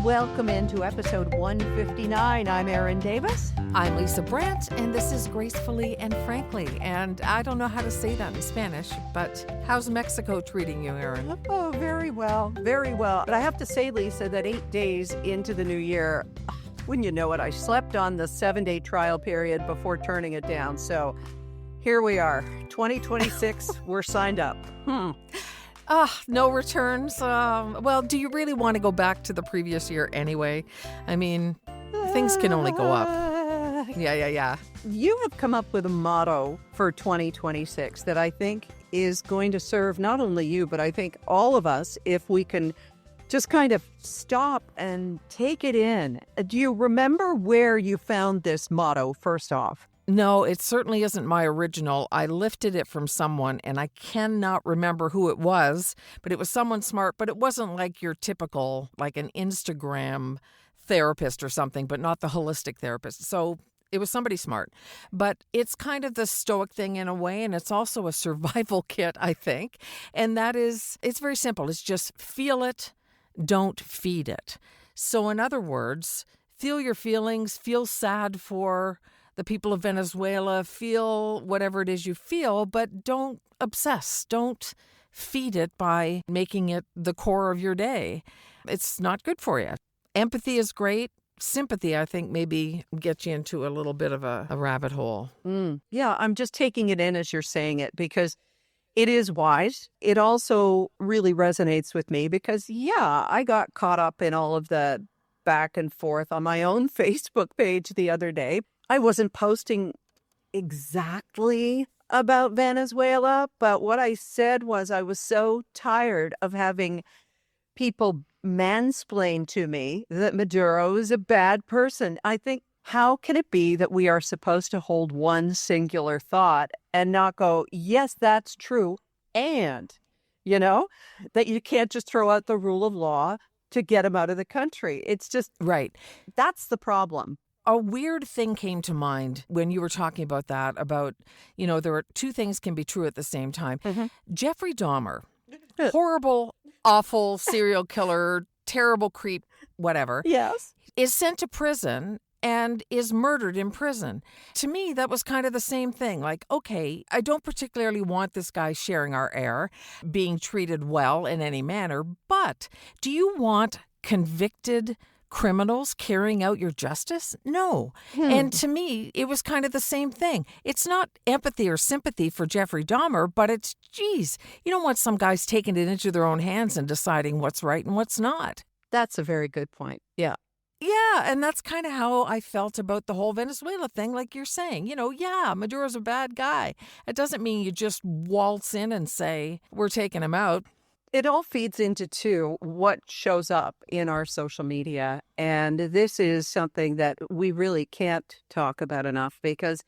Welcome into episode 159. I'm Erin Davis. I'm Lisa Brandt, and this is Gracefully and Frankly. And I don't know how to say that in Spanish, but how's Mexico treating you, Erin? Oh, very well, very well. But I have to say, Lisa, that 8 days into the new year, wouldn't you know it, I slept on the 7-day trial period before turning it down. So here we are, 2026, we're signed up. No returns. Well, do you really want to go back to the previous year anyway? I mean, things can only go up. Yeah. You have come up with a motto for 2026 that I think is going to serve not only you, but I think all of us if we can just kind of stop and take it in. Do you remember where you found this motto, first off? No, it certainly isn't my original. I lifted it from someone, and I cannot remember who it was, but it was someone smart, but it wasn't like your typical, like an Instagram therapist or something, but not the holistic therapist. So it was somebody smart. But it's kind of the stoic thing in a way, and it's also a survival kit, I think. And that is, it's very simple. It's just feel it, don't feed it. So in other words, feel your feelings, feel sad for the people of Venezuela, feel whatever it is you feel, but don't obsess. Don't feed it by making it the core of your day. It's not good for you. Empathy is great. Sympathy, I think, maybe gets you into a little bit of a rabbit hole. Yeah, I'm just taking it in as you're saying it because it is wise. It also really resonates with me because, I got caught up in all of the back and forth on my own Facebook page the other day. I wasn't posting exactly about Venezuela, but what I said was I was so tired of having people mansplain to me that Maduro is a bad person. I think, how can it be that we are supposed to hold one singular thought and not go, yes, that's true, and, that you can't just throw out the rule of law to get him out of the country. It's just, right. That's the problem. A weird thing came to mind when you were talking about that, about, there are two things can be true at the same time. Mm-hmm. Jeffrey Dahmer, horrible, awful serial killer, terrible creep, whatever, Yes. is sent to prison and is murdered in prison. To me, that was kind of the same thing. Like, okay, I don't particularly want this guy sharing our air, being treated well in any manner, but do you want convicted criminals carrying out your justice? No. And to me, it was kind of the same thing. It's not empathy or sympathy for Jeffrey Dahmer, but it's, geez, you don't want some guys taking it into their own hands and deciding what's right and what's not. That's a very good point. Yeah. Yeah, and that's kind of how I felt about the whole Venezuela thing, like you're saying. Maduro's a bad guy. It doesn't mean you just waltz in and say, we're taking him out. It all feeds into, too, what shows up in our social media. And this is something that we really can't talk about enough because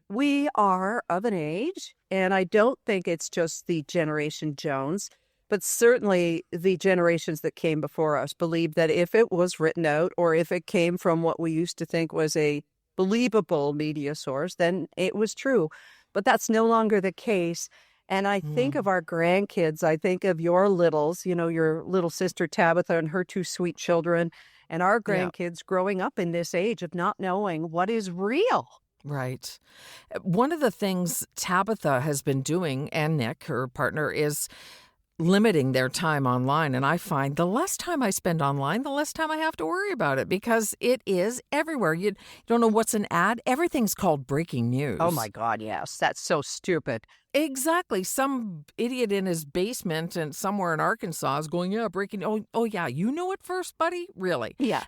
we are of an age, and I don't think it's just the Generation Jones, but certainly the generations that came before us believed that if it was written out or if it came from what we used to think was a believable media source, then it was true. But that's no longer the case. And I think of our grandkids. I think of your littles, your little sister Tabitha and her two sweet children, and our grandkids growing up in this age of not knowing what is real. Right. One of the things Tabitha has been doing, and Nick, her partner, is limiting their time online. And I find the less time I spend online, the less time I have to worry about it because it is everywhere. You don't know what's an ad. Everything's called breaking news. Oh, my God, yes. That's so stupid. Exactly. Some idiot in his basement and somewhere in Arkansas is going, breaking. Oh, yeah. You know it first, buddy? Really? Yeah.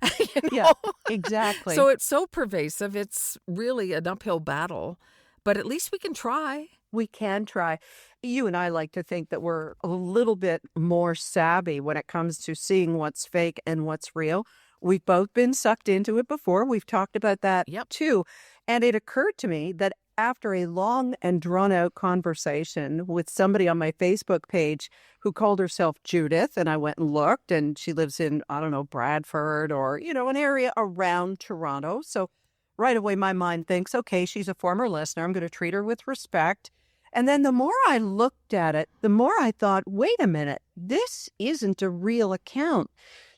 Yeah, exactly. So it's so pervasive. It's really an uphill battle, but at least we can try. We can try. You and I like to think that we're a little bit more savvy when it comes to seeing what's fake and what's real. We've both been sucked into it before. We've talked about that too. And it occurred to me that after a long and drawn-out conversation with somebody on my Facebook page who called herself Judith, and I went and looked, and she lives in, Bradford or, an area around Toronto. So right away, my mind thinks, okay, she's a former listener. I'm going to treat her with respect. And then the more I looked at it, the more I thought, wait a minute, this isn't a real account.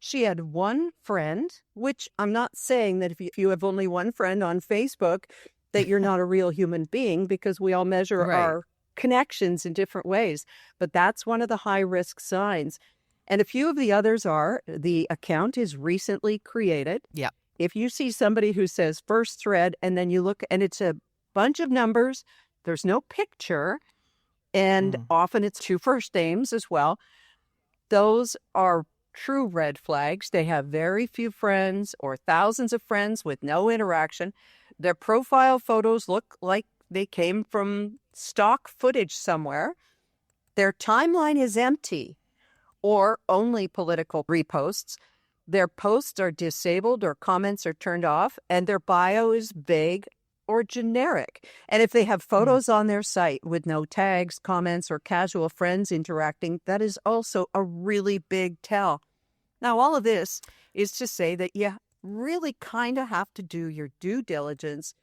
She had one friend, which I'm not saying that if you have only one friend on Facebook, that you're not a real human being, because we all measure Right. our connections in different ways. But that's one of the high risk signs. And a few of the others are the account is recently created. Yeah. If you see somebody who says first thread and then you look and it's a bunch of numbers, there's no picture, and Mm. often it's two first names as well. Those are true red flags. They have very few friends or thousands of friends with no interaction. Their profile photos look like they came from stock footage somewhere. Their timeline is empty or only political reposts. Their posts are disabled or comments are turned off, and their bio is vague or generic. And if they have Mm. photos on their site with no tags, comments, or casual friends interacting, that is also a really big tell. Now, all of this is to say that you really kind of have to do your due diligence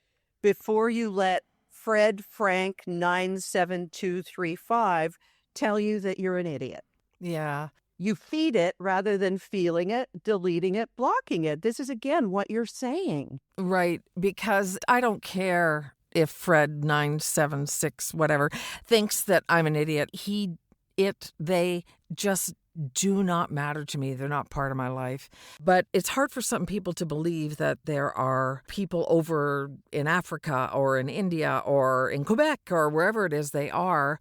before you let Fred Frank 97235 tell you that you're an idiot. Yeah. You feed it rather than feeling it, deleting it, blocking it. This is, again, what you're saying. Right. Because I don't care if Fred 976 whatever thinks that I'm an idiot. They just do not matter to me. They're not part of my life. But it's hard for some people to believe that there are people over in Africa or in India or in Quebec or wherever it is they are,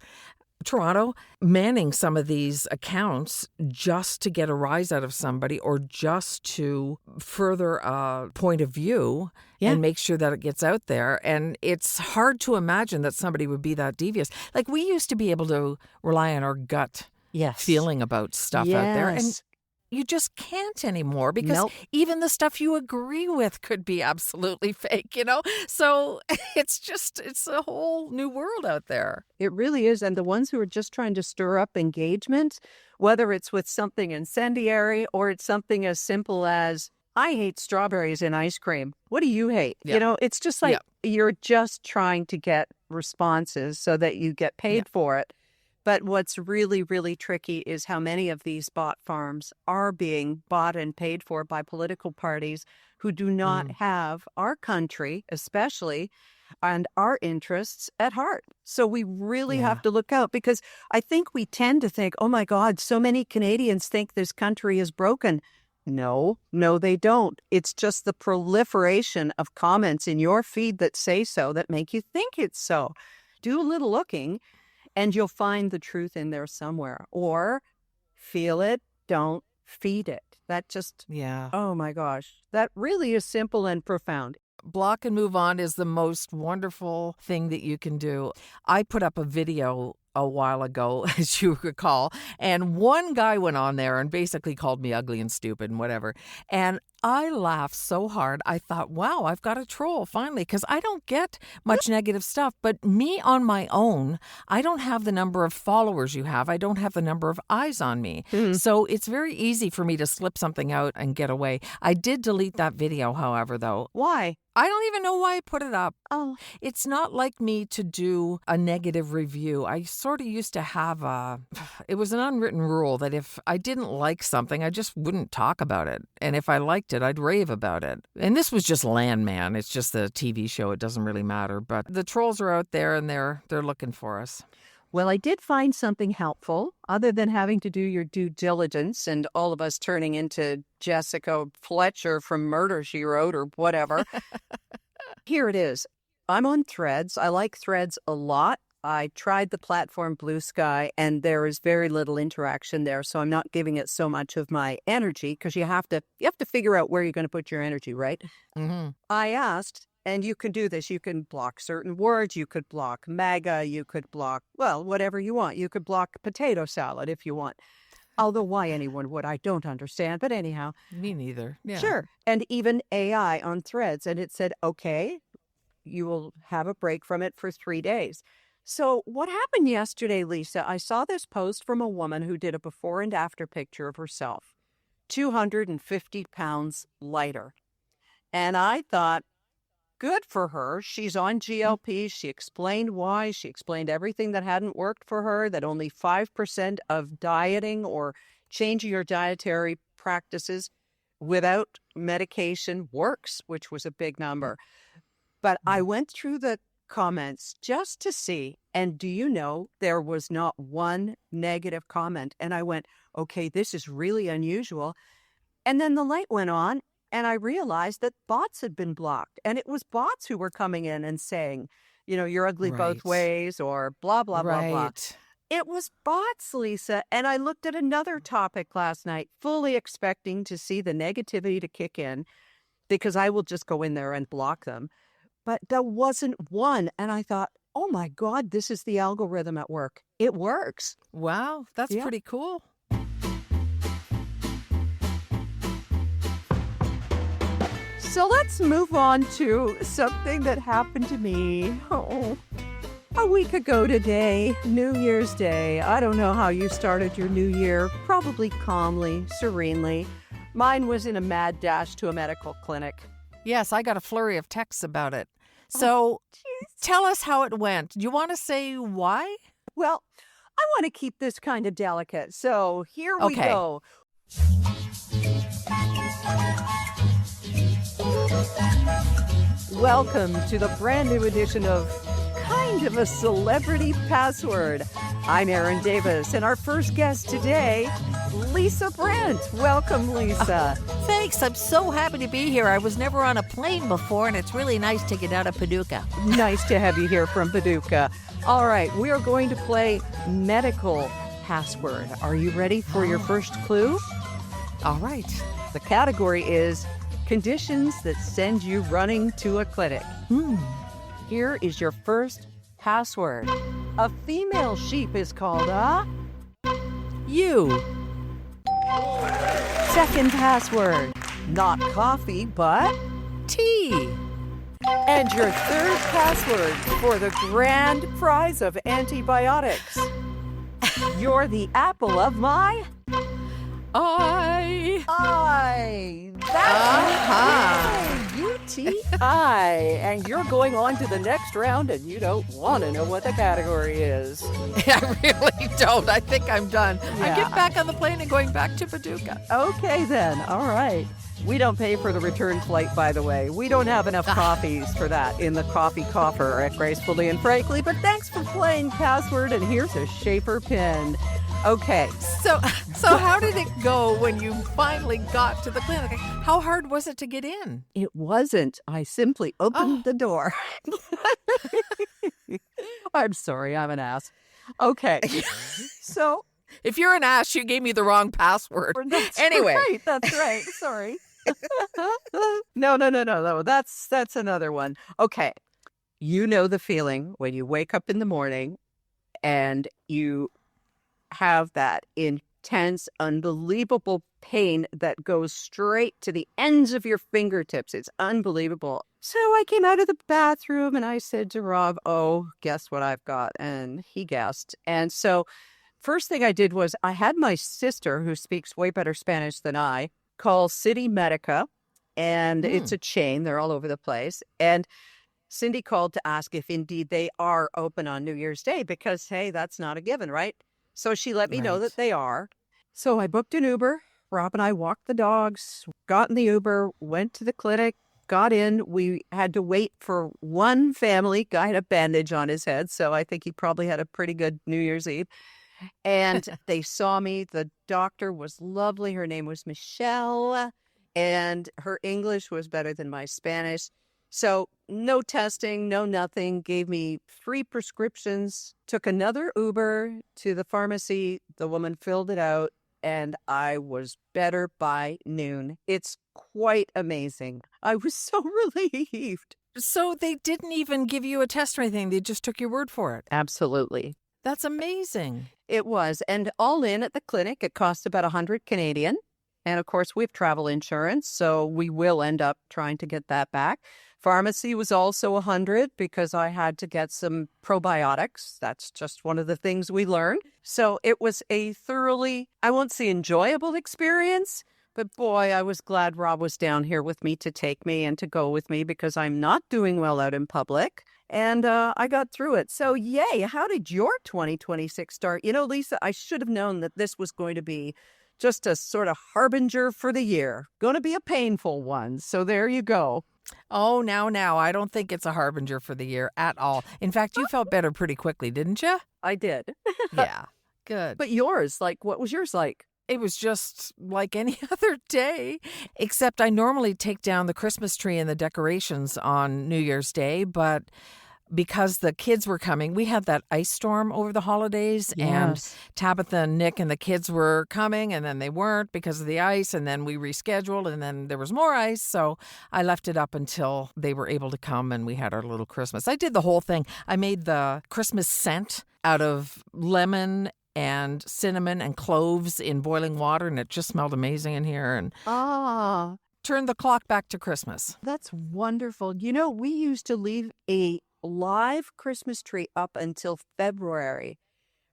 Toronto, manning some of these accounts just to get a rise out of somebody or just to further a point of view and make sure that it gets out there. And it's hard to imagine that somebody would be that devious. Like, we used to be able to rely on our gut feeling about stuff out there. And you just can't anymore, because even the stuff you agree with could be absolutely fake, So it's a whole new world out there. It really is. And the ones who are just trying to stir up engagement, whether it's with something incendiary or it's something as simple as, I hate strawberries in ice cream. What do you hate? Yeah. It's just like you're just trying to get responses so that you get paid for it. But what's really, really tricky is how many of these bot farms are being bought and paid for by political parties who do not have our country, especially, and our interests at heart. So we really have to look out, because I think we tend to think, oh my God, so many Canadians think this country is broken. No, they don't. It's just the proliferation of comments in your feed that say so that make you think it's so. Do a little looking, and you'll find the truth in there somewhere. Or feel it, don't feed it. That just, oh my gosh, that really is simple and profound. Block and move on is the most wonderful thing that you can do. I put up a video a while ago, as you recall, and one guy went on there and basically called me ugly and stupid and whatever. And I laughed so hard. I thought, wow, I've got a troll finally, because I don't get much negative stuff. But me on my own, I don't have the number of followers you have. I don't have the number of eyes on me. So it's very easy for me to slip something out and get away. I did delete that video, however, though. Why? I don't even know why I put it up. Oh. It's not like me to do a negative review. I sort of used to have it was an unwritten rule that if I didn't like something, I just wouldn't talk about it. And if I liked it, I'd rave about it. And this was just Landman. It's just a TV show. It doesn't really matter. But the trolls are out there, and they're looking for us. Well, I did find something helpful, other than having to do your due diligence and all of us turning into Jessica Fletcher from Murder, She Wrote, or whatever. Here it is. I'm on Threads. I like Threads a lot. I tried the platform Blue Sky, and there is very little interaction there, so I'm not giving it so much of my energy, because you have to figure out where you're going to put your energy, right? Mm-hmm. I asked, and you can do this. You can block certain words. You could block MAGA. You could block, well, whatever you want. You could block potato salad if you want. Although why anyone would, I don't understand. But anyhow. Me neither. Yeah. Sure. And even AI on Threads. And it said, okay, you will have a break from it for 3 days. So what happened yesterday, Lisa, I saw this post from a woman who did a before and after picture of herself, 250 pounds lighter. And I thought, good for her. She's on GLP. She explained why. She explained everything that hadn't worked for her, that only 5% of dieting or changing your dietary practices without medication works, which was a big number. But I went through the comments just to see, and do you know, there was not one negative comment. And I went, okay, this is really unusual. And then the light went on, and I realized that bots had been blocked. And it was bots who were coming in and saying, you're ugly both Right. ways, or blah, blah, blah, blah. Right. It was bots, Lisa. And I looked at another topic last night, fully expecting to see the negativity to kick in, because I will just go in there and block them. But there wasn't one. And I thought, oh my God, this is the algorithm at work. It works. Wow, that's Yeah. pretty cool. So let's move on to something that happened to me a week ago today, New Year's Day. I don't know how you started your new year, probably calmly, serenely. Mine was in a mad dash to a medical clinic. Yes, I got a flurry of texts about it. So tell us how it went. Do you want to say why? Well, I want to keep this kind of delicate. So here we Okay. go. Welcome to the brand new edition of Kind of a Celebrity Password. I'm Erin Davis, and our first guest today, Lisa Brandt. Welcome, Lisa. Thanks. I'm so happy to be here. I was never on a plane before, and it's really nice to get out of Paducah. Nice to have you here from Paducah. All right, we are going to play Medical Password. Are you ready for your first clue? All right. The category is conditions that send you running to a clinic. Here is your first password. A female sheep is called a... You. Second password. Not coffee, but... Tea. And your third password for the grand prize of antibiotics. You're the apple of my... I. That's UTI. And you're going on to the next round, and you don't want to know what the category is. I really don't. I think I'm done. I Yeah. get back on the plane and going back to Paducah. Okay, then. All right. We don't pay for the return flight, by the way. We don't have enough coffees for that in the coffee coffer at Gracefully and Frankly, but thanks for playing Password, and here's a Schaefer pin. Okay. So how did it go when you finally got to the clinic? How hard was it to get in? It wasn't. I simply opened the door. I'm sorry, I'm an ass. Okay. So If you're an ass, you gave me the wrong password. that's Anyway. right. That's right. Sorry. No. That's another one. Okay. You know the feeling when you wake up in the morning and you have that intense, unbelievable pain that goes straight to the ends of your fingertips. It's unbelievable. So I came out of the bathroom and I said to Rob, oh, guess what I've got? And he guessed. And so first thing I did was I had my sister, who speaks way better Spanish than I, call City Medica. And it's a chain. They're all over the place. And Cindy called to ask if indeed they are open on New Year's Day because, hey, that's not a given, right? So she let me know Right. that they are. So I booked an Uber. Rob and I walked the dogs, got in the Uber, went to the clinic, got in. We had to wait for one family. Guy had a bandage on his head, so I think he probably had a pretty good New Year's Eve. And they saw me. The doctor was lovely. Her name was Michelle, and her English was better than my Spanish. So no testing, no nothing, gave me free prescriptions, took another Uber to the pharmacy. The woman filled it out, and I was better by noon. It's quite amazing. I was so relieved. So they didn't even give you a test or anything. They just took your word for it. Absolutely. That's amazing. It was. And all in at the clinic, it cost about 100 Canadian. And of course, we have travel insurance, so we will end up trying to get that back. Pharmacy was also 100 because I had to get some probiotics. That's just one of the things we learned. So it was a thoroughly, I won't say enjoyable experience, but boy, I was glad Rob was down here with me to take me and to go with me because I'm not doing well out in public. And I got through it. So yay, how did your 2026 start? You know, Lisa, I should have known that this was going to be just a sort of harbinger for the year. Going to be a painful one. So there you go. Oh, now. I don't think it's a harbinger for the year at all. In fact, you felt better pretty quickly, didn't you? I did. Yeah, good. But yours, like, what was yours like? It was just like any other day, except I normally take down the Christmas tree and the decorations on New Year's Day, but because the kids were coming, we had that ice storm over the holidays, and Tabitha and Nick and the kids were coming, and then they weren't because of the ice, and then we rescheduled, and then there was more ice, so I left it up until they were able to come, and we had our little Christmas. I did the whole thing. I made the Christmas scent out of lemon and cinnamon and cloves in boiling water, and it just smelled amazing in here, and turned the clock back to Christmas. That's wonderful. You know, we used to leave a live Christmas tree up until February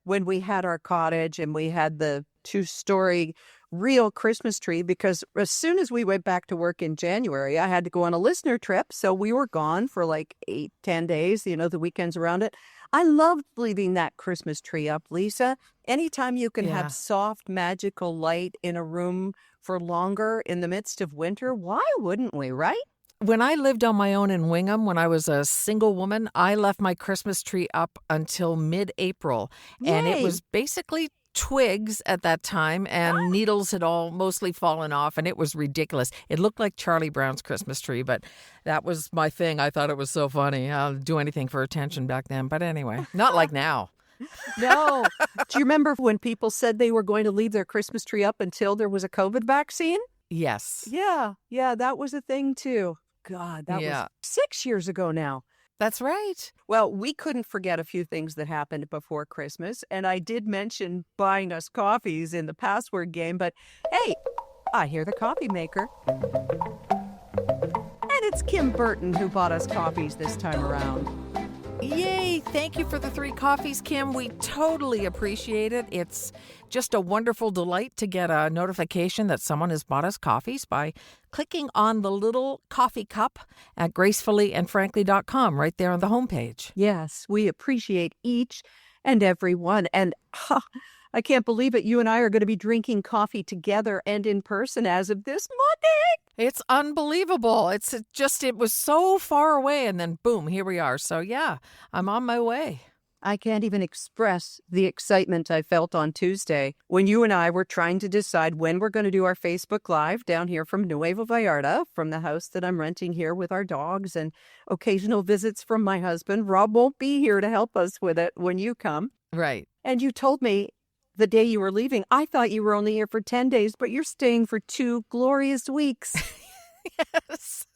when we had our cottage and we had the 2-story real Christmas tree, because as soon as we went back to work in January, I had to go on a listener trip. So we were gone for like 8-10 days, you know, the weekends around it. I loved leaving that Christmas tree up, Lisa. Anytime you can have soft, magical light in a room for longer in the midst of winter, why wouldn't we, right? When I lived on my own in Wingham, when I was a single woman, I left my Christmas tree up until mid-April. And it was basically twigs at that time, and needles had all mostly fallen off, and it was ridiculous. It looked like Charlie Brown's Christmas tree, but that was my thing. I thought it was so funny. I'll do anything for attention back then. But anyway, not like now. No. Do you remember when people said they were going to leave their Christmas tree up until there was a COVID vaccine? Yes. Yeah, that was a thing too. God, that was 6 years ago now. That's right. Well, we couldn't forget a few things that happened before Christmas, and I did mention buying us coffees in the password game, but hey, I hear the coffee maker. And it's Kim Burton who bought us coffees this time around. Yay! Thank you for the 3 coffees, Kim. We totally appreciate it. It's just a wonderful delight to get a notification that someone has bought us coffees by clicking on the little coffee cup at gracefullyandfrankly.com right there on the homepage. Yes, we appreciate each and every one. And I can't believe it. You and I are going to be drinking coffee together and in person as of this Monday. It's unbelievable. It was so far away, and then boom, here we are. So yeah, I'm on my way. I can't even express the excitement I felt on Tuesday when you and I were trying to decide when we're going to do our Facebook Live down here from Nuevo Vallarta, from the house that I'm renting here with our dogs and occasional visits from my husband. Rob won't be here to help us with it when you come. Right. And you told me the day you were leaving, I thought you were only here for 10 days, but you're staying for 2 glorious weeks. Yes.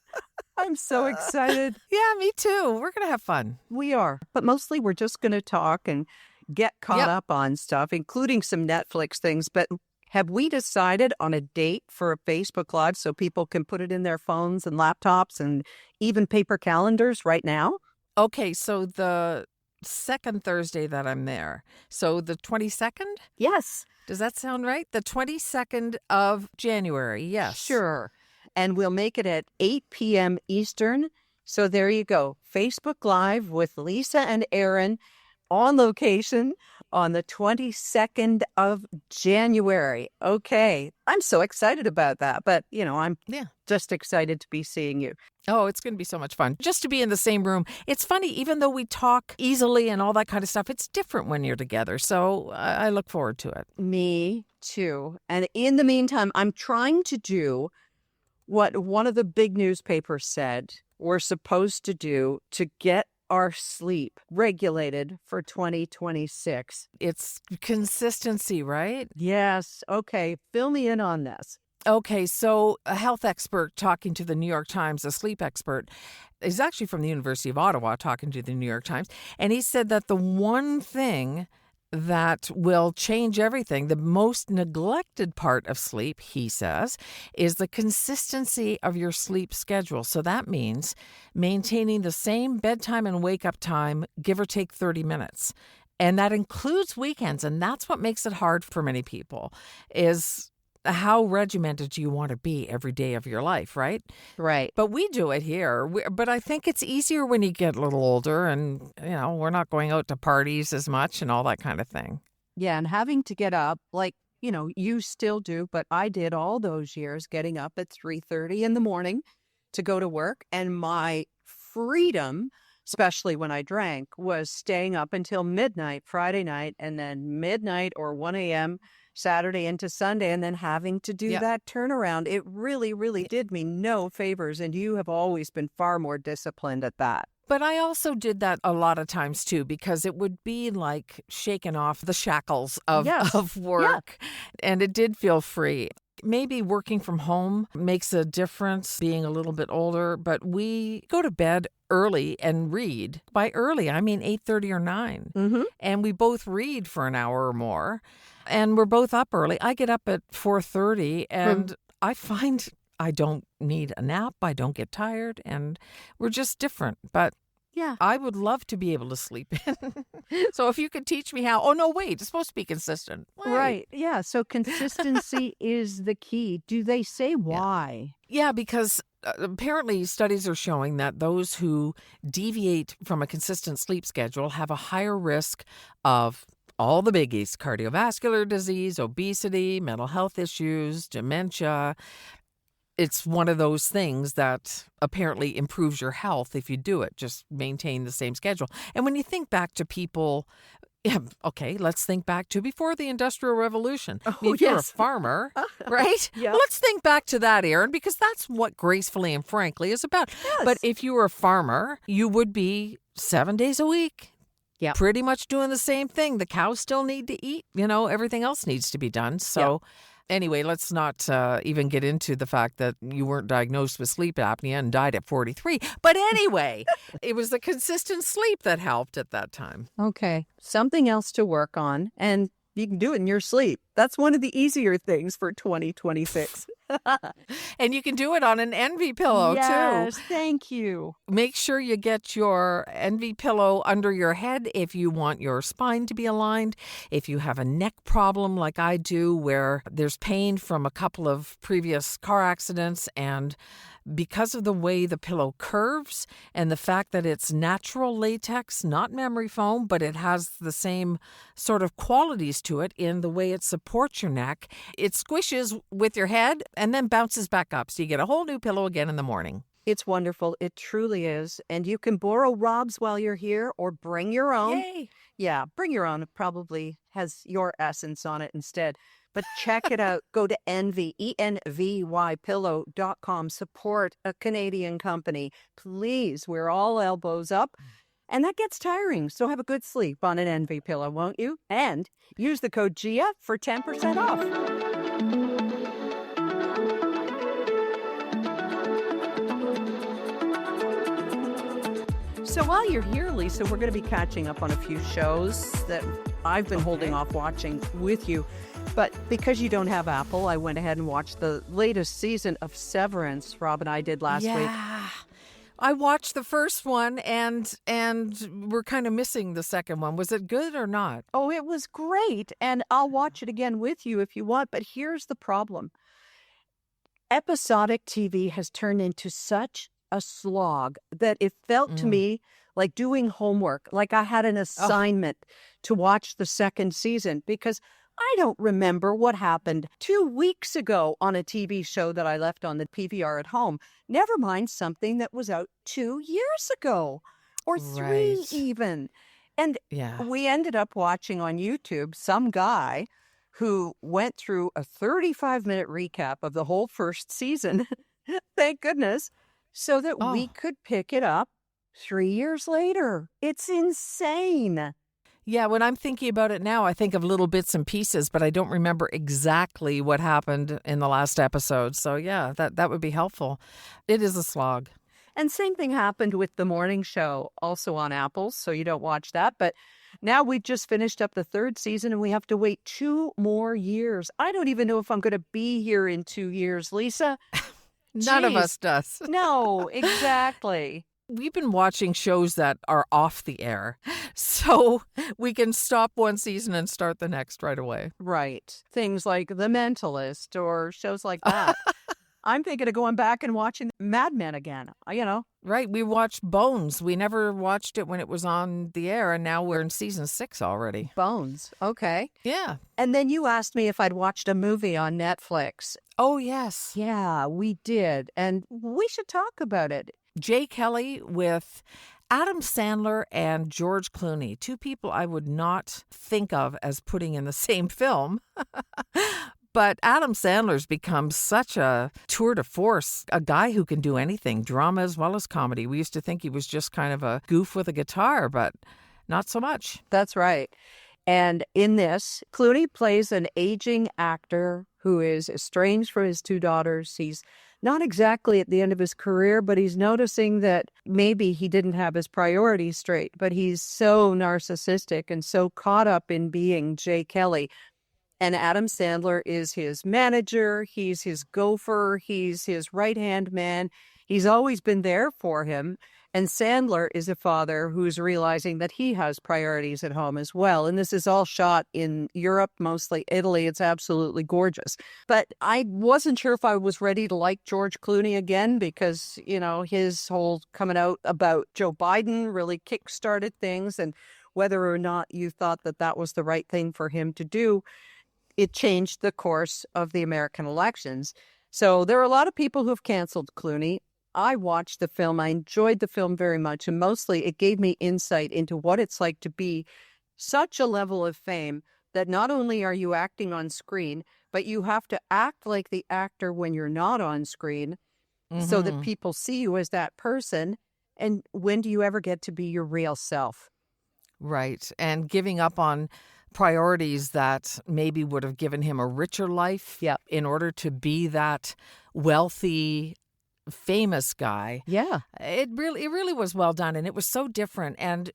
I'm so excited. Yeah, me too. We're going to have fun. We are. But mostly we're just going to talk and get caught up on stuff, including some Netflix things. But have we decided on a date for a Facebook Live so people can put it in their phones and laptops and even paper calendars right now? Okay, so the second Thursday that I'm there. So the 22nd? Yes. Does that sound right? The 22nd of January, yes. Sure. And we'll make it at 8 p.m. Eastern. So there you go. Facebook Live with Lisa and Aaron on location on the 22nd of January. Okay. I'm so excited about that. But, I'm just excited to be seeing you. Oh, it's going to be so much fun. Just to be in the same room. It's funny, even though we talk easily and all that kind of stuff, it's different when you're together. So I look forward to it. Me too. And in the meantime, I'm trying to do what one of the big newspapers said we're supposed to do to get our sleep regulated for 2026. It's consistency, right? Yes. Okay. Fill me in on this. Okay, so a health expert talking to the New York Times, a sleep expert, is actually from the University of Ottawa talking to the New York Times, and he said that the one thing that will change everything, the most neglected part of sleep, he says, is the consistency of your sleep schedule. So that means maintaining the same bedtime and wake-up time, give or take 30 minutes. And that includes weekends, and that's what makes it hard for many people, is how regimented do you want to be every day of your life, right? Right. But we do it here. But I think it's easier when you get a little older and, we're not going out to parties as much and all that kind of thing. Yeah, and having to get up, like you still do, but I did all those years getting up at 3:30 in the morning to go to work. And my freedom, especially when I drank, was staying up until midnight Friday night and then midnight or 1 a.m. Saturday into Sunday and then having to do Yeah. that turnaround. It really, really did me no favors. And you have always been far more disciplined at that. But I also did that a lot of times too, because it would be like shaking off the shackles of, Yes. of work. And it did feel free. Maybe working from home makes a difference, being a little bit older, but we go to bed early and read. By early, I mean 8:30 or 9. Mm-hmm. And we both read for an hour or more. And we're both up early. I get up at 4:30 and I find I don't need a nap. I don't get tired, and we're just different. But Yeah. I would love to be able to sleep in. So if you could teach me how. Oh, no, wait, it's supposed to be consistent. Wait. Right. Yeah. So consistency is the key. Do they say why? Yeah, because apparently studies are showing that those who deviate from a consistent sleep schedule have a higher risk of all the biggies: cardiovascular disease, obesity, mental health issues, dementia. It's one of those things that apparently improves your health if you do it. Just maintain the same schedule. And when you think back to people, okay, let's think back to before the Industrial Revolution. I mean, if you're a yes. farmer, right? Yeah. Let's think back to that, Aaron, because that's what Gracefully and Frankly is about. Yes. But if you were a farmer, you would be 7 days a week. Yeah. Pretty much doing the same thing. The cows still need to eat. Everything else needs to be done. So anyway, let's not even get into the fact that you weren't diagnosed with sleep apnea and died at 43. But anyway, it was the consistent sleep that helped at that time. Okay. Something else to work on, and you can do it in your sleep. That's one of the easier things for 2026. And you can do it on an Envy pillow, Yes, too. thank you. Make sure you get your Envy pillow under your head if you want your spine to be aligned. If you have a neck problem like I do, where there's pain from a couple of previous car accidents, and because of the way the pillow curves and the fact that it's natural latex, not memory foam, but it has the same sort of qualities to it in the way it supports your neck, it squishes with your head and then bounces back up. So you get a whole new pillow again in the morning. It's wonderful. It truly is. And you can borrow Rob's while you're here or bring your own. Yay! Yeah, bring your own. It probably has your essence on it instead. But check it out. Go to Envy, ENVYpillow.com. Support a Canadian company. Please, we're all elbows up. And that gets tiring. So have a good sleep on an Envy pillow, won't you? And use the code GIA for 10% off. So while you're here, Lisa, we're going to be catching up on a few shows that I've been holding off watching with you. But because you don't have Apple, I went ahead and watched the latest season of Severance. Rob and I did last week. Yeah. I watched the first one and we're kind of missing the second one. Was it good or not? Oh, it was great. And I'll watch it again with you if you want. But here's the problem. Episodic TV has turned into such a slog that it felt to me like doing homework, like I had an assignment to watch the second season, because I don't remember what happened 2 weeks ago on a TV show that I left on the PVR at home. Never mind something that was out 2 years ago or 3 Right. even. And Yeah. we ended up watching on YouTube some guy who went through a 35-minute recap of the whole first season. Thank goodness. So that we Oh. could pick it up 3 years later. It's insane. Yeah, when I'm thinking about it now, I think of little bits and pieces, but I don't remember exactly what happened in the last episode. So yeah, that would be helpful. It is a slog. And same thing happened with the morning show, also on Apple, so you don't watch that. But now we just finished up the third season and we have to wait 2 more years. I don't even know if I'm going to be here in 2 years, Lisa. None of Jeez. us does. No, exactly. We've been watching shows that are off the air, so we can stop one season and start the next right away. Right. Things like The Mentalist or shows like that. I'm thinking of going back and watching Mad Men again, Right. We watched Bones. We never watched it when it was on the air, and now we're in season 6 already. Bones. Okay. Yeah. And then you asked me if I'd watched a movie on Netflix. Oh, yes. Yeah, we did. And we should talk about it. Jay Kelly with Adam Sandler and George Clooney, two people I would not think of as putting in the same film. But Adam Sandler's become such a tour de force, a guy who can do anything, drama as well as comedy. We used to think he was just kind of a goof with a guitar, but not so much. That's right. And in this, Clooney plays an aging actor who is estranged from his two daughters. He's not exactly at the end of his career, but he's noticing that maybe he didn't have his priorities straight, but he's so narcissistic and so caught up in being Jay Kelly. And Adam Sandler is his manager. He's his gopher. He's his right-hand man. He's always been there for him. And Sandler is a father who's realizing that he has priorities at home as well. And this is all shot in Europe, mostly Italy. It's absolutely gorgeous. But I wasn't sure if I was ready to like George Clooney again because, his whole coming out about Joe Biden really kickstarted things. And whether or not you thought that that was the right thing for him to do, it changed the course of the American elections. So there are a lot of people who have canceled Clooney. I watched the film. I enjoyed the film very much. And mostly it gave me insight into what it's like to be such a level of fame that not only are you acting on screen, but you have to act like the actor when you're not on screen so that people see you as that person. And when do you ever get to be your real self? Right. And giving up on priorities that maybe would have given him a richer life in order to be that wealthy, famous guy. Yeah. It really was well done, and it was so different. And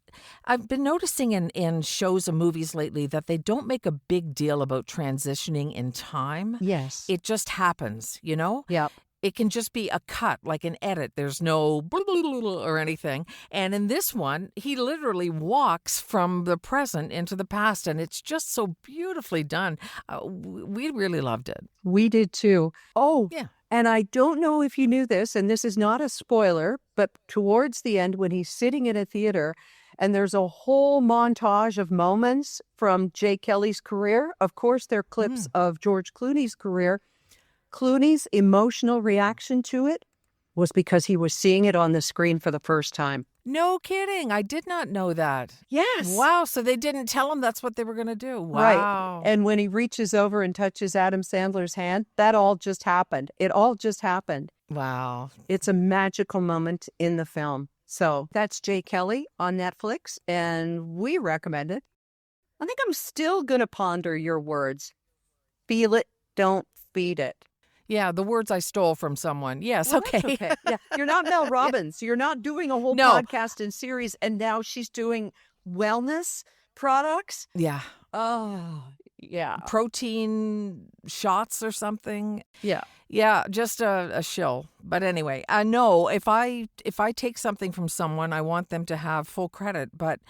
I've been noticing in shows and movies lately that they don't make a big deal about transitioning in time. Yes. It just happens, Yeah. It can just be a cut, like an edit. There's no blah, blah, blah, blah, or anything. And in this one, he literally walks from the present into the past, and it's just so beautifully done. We really loved it. We did too. Oh, yeah. And I don't know if you knew this, and this is not a spoiler, but towards the end when he's sitting in a theater and there's a whole montage of moments from Jay Kelly's career. Of course, they're clips of George Clooney's career. Clooney's emotional reaction to it was because he was seeing it on the screen for the first time. No kidding. I did not know that. Yes. Wow. So they didn't tell him that's what they were going to do. Wow. Right. And when he reaches over and touches Adam Sandler's hand, that all just happened. It all just happened. Wow. It's a magical moment in the film. So that's Jay Kelly on Netflix, and we recommend it. I think I'm still going to ponder your words. Feel it, don't feed it. Yeah, the words I stole from someone. Yes, Well, okay. that's okay. Yeah, you're not Mel Robbins. You're not doing a whole podcast and series, and now she's doing wellness products. Yeah. Oh, yeah. Protein shots or something. Yeah. Yeah, just a shill. But anyway, I know if I take something from someone, I want them to have full credit, but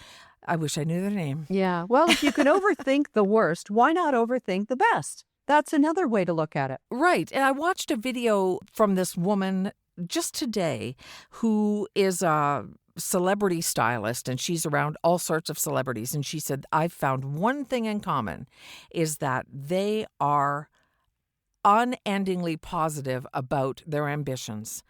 I wish I knew their name. Yeah. Well, if you can overthink the worst, why not overthink the best? That's another way to look at it. Right. And I watched a video from this woman just today who is a celebrity stylist, and she's around all sorts of celebrities. And she said, I've found one thing in common is that they are unendingly positive about their ambitions.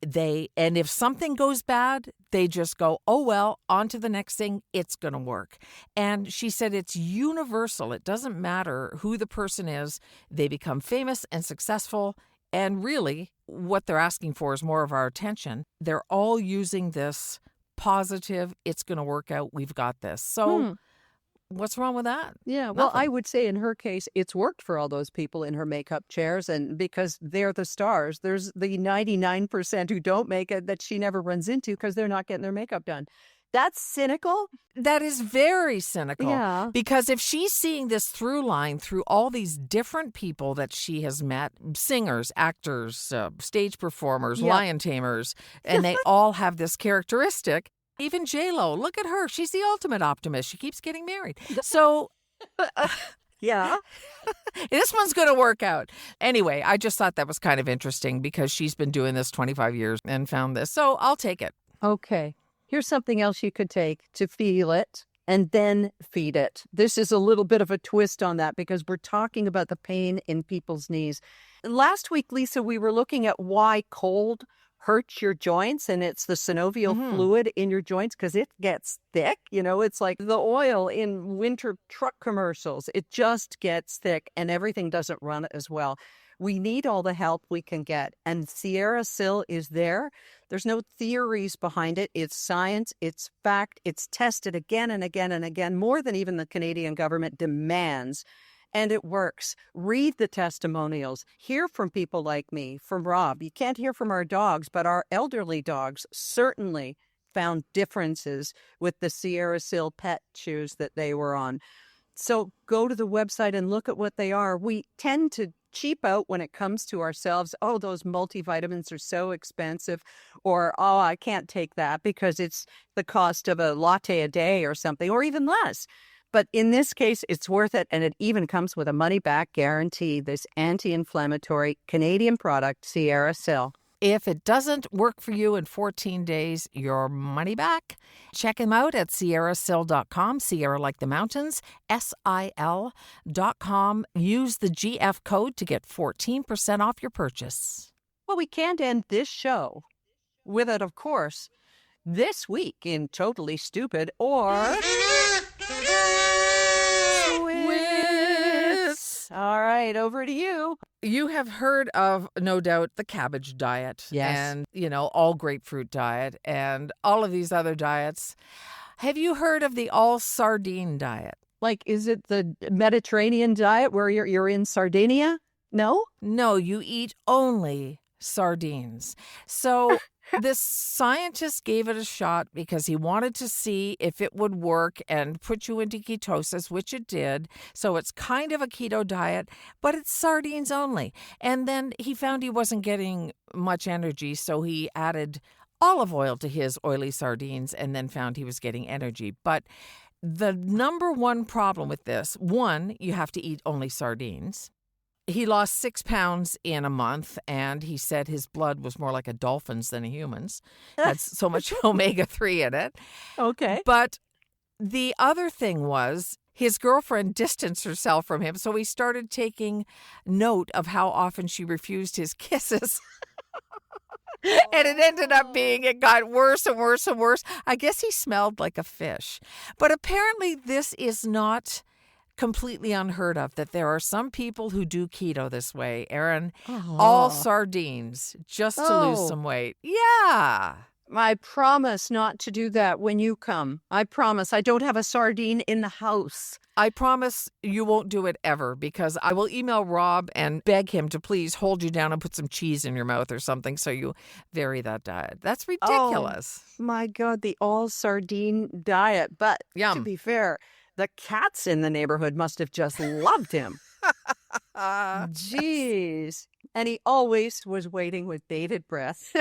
And if something goes bad, they just go, oh, well, on to the next thing. It's going to work. And she said it's universal. It doesn't matter who the person is. They become famous and successful. And really, what they're asking for is more of our attention. They're all using this positive, it's going to work out, we've got this. So what's wrong with that? Yeah, well, Nothing. I would say in her case, it's worked for all those people in her makeup chairs. And because they're the stars, there's the 99% who don't make it that she never runs into because they're not getting their makeup done. That's cynical. That is very cynical. Yeah. Because if she's seeing this through line through all these different people that she has met, singers, actors, stage performers, lion tamers, and they all have this characteristic. Even J-Lo, look at her. She's the ultimate optimist. She keeps getting married. So Yeah. This one's going to work out. Anyway, I just thought that was kind of interesting because she's been doing this 25 years and found this. So I'll take it. Okay. Here's something else you could take to feel it and then feed it. This is a little bit of a twist on that because we're talking about the pain in people's knees. Last week, Lisa, we were looking at why cold hurts your joints, and it's the synovial fluid in your joints because it gets thick. You know, it's like the oil in winter truck commercials. It just gets thick and everything doesn't run as well. We need all the help we can get. And Sierra Sil is there. There's no theories behind it. It's science. It's fact. It's tested again and again and again, more than even the Canadian government demands. And it works. Read the testimonials. Hear from people like me, from Rob. You can't hear from our dogs, but our elderly dogs certainly found differences with the Sierra Sil pet shoes that they were on. So go to the website and look at what they are. We tend to cheap out when it comes to ourselves. Oh, those multivitamins are so expensive. Or, oh, I can't take that because it's the cost of a latte a day or something, or even less. But in this case, it's worth it. And it even comes with a money-back guarantee, this anti-inflammatory Canadian product, Sierra Sil. If it doesn't work for you in 14 days, your money back. Check them out at sierrasil.com, Sierra like the mountains, SIL.com. Use the GF code to get 14% off your purchase. Well, we can't end this show without, of course, this week in Totally Stupid or... Twits. All right, over to you. You have heard of, no doubt, the cabbage diet. Yes. And, all grapefruit diet and all of these other diets. Have you heard of the all sardine diet? Like, is it the Mediterranean diet where you're in Sardinia? No? No, you eat only sardines. So this scientist gave it a shot because he wanted to see if it would work and put you into ketosis, which it did. So it's kind of a keto diet, but it's sardines only. And then he found he wasn't getting much energy, so he added olive oil to his oily sardines and then found he was getting energy. But the number one problem with this, one, you have to eat only sardines. He lost 6 pounds in a month, and he said his blood was more like a dolphin's than a human's. Had so much omega-3 in it. Okay. But the other thing was his girlfriend distanced herself from him, so he started taking note of how often she refused his kisses. And it ended up being, it got worse and worse and worse. I guess he smelled like a fish. But apparently this is not completely unheard of, that there are some people who do keto this way, Erin. All sardines just to lose some weight. Yeah. I promise not to do that when you come. I promise. I don't have a sardine in the house. I promise you won't do it ever because I will email Rob and beg him to please hold you down and put some cheese in your mouth or something so you vary that diet. That's ridiculous. Oh, my God, the all sardine diet. But to be fair, the cats in the neighborhood must have just loved him. Jeez. And he always was waiting with bated breath.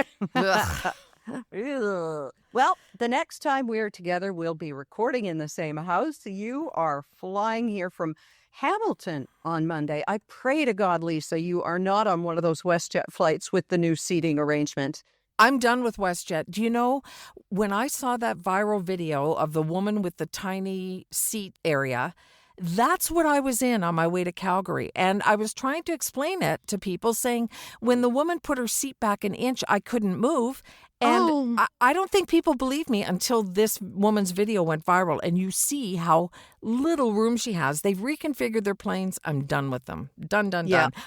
Well, the next time we're together, we'll be recording in the same house. You are flying here from Hamilton on Monday. I pray to God, Lisa, you are not on one of those WestJet flights with the new seating arrangement. I'm done with WestJet. Do you know, when I saw that viral video of the woman with the tiny seat area, that's what I was in on my way to Calgary. And I was trying to explain it to people, saying when the woman put her seat back an inch, I couldn't move. And I don't think people believe me until this woman's video went viral. And you see how little room she has. They've reconfigured their planes. I'm done with them. Done.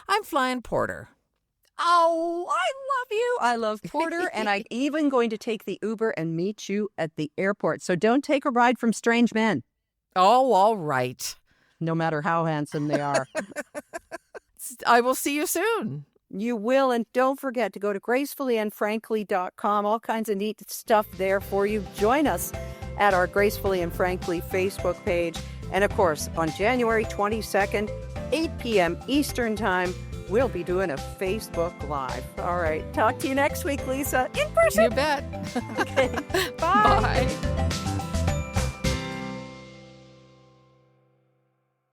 I'm flying Porter. Oh, I love you. I love Porter. And I'm even going to take the Uber and meet you at the airport. So don't take a ride from strange men. Oh, all right. No matter how handsome they are. I will see you soon. You will. And don't forget to go to gracefullyandfrankly.com. All kinds of neat stuff there for you. Join us at our Gracefully and Frankly Facebook page. And of course, on January 22nd, 8 p.m. Eastern Time, we'll be doing a Facebook Live. All right. Talk to you next week, Lisa. In person. You bet. Okay. Bye. Bye.